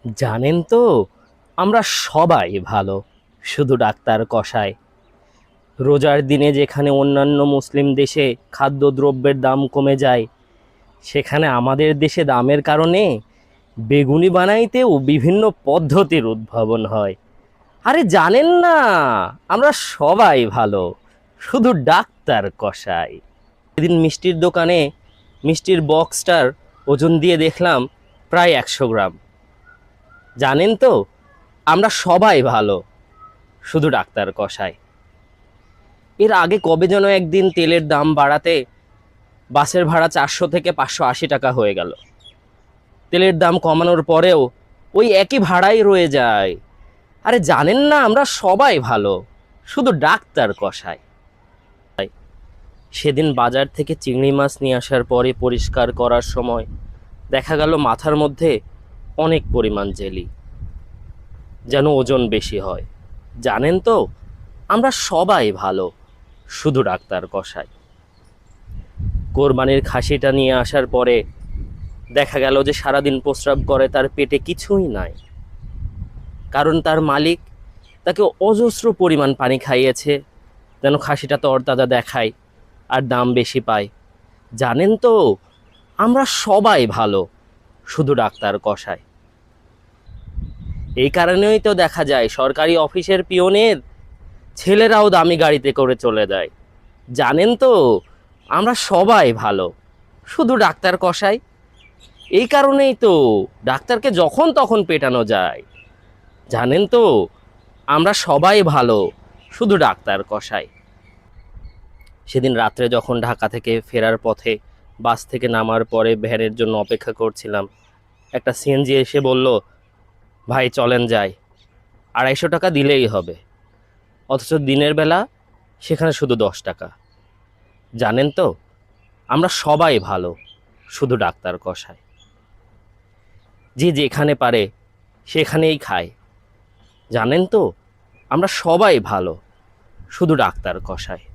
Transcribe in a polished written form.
জানেন তো, আমরা সবাই ভালো, শুধু ডাক্তার কসাই। রোজার দিনে যেখানে অন্যান্য মুসলিম দেশে খাদ্যদ্রব্যের দাম কমে যায়, সেখানে আমাদের দেশে দামের কারণে বেগুনি বানাইতেও বিভিন্ন পদ্ধতির উদ্ভাবন হয়। আরে জানেন না, আমরা সবাই ভালো, শুধু ডাক্তার কসাই। সেদিন মিষ্টির দোকানে মিষ্টির বক্সটার ওজন দিয়ে দেখলাম প্রায় 100 গ্রাম। জানেন তো, আমরা সবাই ভালো, শুধু ডাক্তার কসাই। এর আগে কবে যেন একদিন তেলের দাম বাড়াতে বাসের ভাড়া 400 থেকে 580 টাকা হয়ে গেল। তেলের দাম কমানোর পরেও ওই একই ভাড়াই রয়ে যায়। আরে জানেন না, আমরা সবাই ভালো, শুধু ডাক্তার কসাই। সেদিন বাজার থেকে চিংড়ি মাছ নিয়ে আসার পরে পরিষ্কার করার সময় দেখা গেল মাথার মধ্যে অনেক পরিমাণ জেলি, যেন ওজন বেশি হয়। জানেন তো, আমরা সবাই ভালো, শুধু ডাক্তার কসাই। কোরবানির খাসিটা নিয়ে আসার পরে দেখা গেল যে সারাদিন প্রস্রাব করে, তার পেটে কিছুই নাই, কারণ তার মালিক তাকে অজস্র পরিমাণ পানি খাইয়েছে যেন খাসিটা তরতাজা দেখায় আর দাম বেশি পায়। জানেন তো, আমরা সবাই ভালো, শুধু ডাক্তার কসাই। এই কারণেই তো দেখা যায় সরকারি অফিসের পিয়নের ছেলেরাও দামি গাড়িতে করে চলে যায়। জানেন তো, আমরা সবাই ভালো, শুধু ডাক্তার কসাই। এই কারণেই তো ডাক্তারকে যখন তখন পেটানো যায়। জানেন তো, আমরা সবাই ভালো, শুধু ডাক্তার কসাই। সেদিন রাত্রে যখন ঢাকা থেকে ফেরার পথে বাস থেকে নামার পরে ভ্যানের জন্য অপেক্ষা করছিলাম, একটা সিএনজি এসে বলল, ভাই চলেন যাই, 250 টাকা দিলেই হবে। অথচ দিনের বেলা সেখানে শুধু 10 টাকা। জানেন তো, আমরা সবাই ভালো, শুধু ডাক্তার কসাই। যে যেখানে পারে সেখানেই খায়। জানেন তো, আমরা সবাই ভালো, শুধু ডাক্তার কসাই।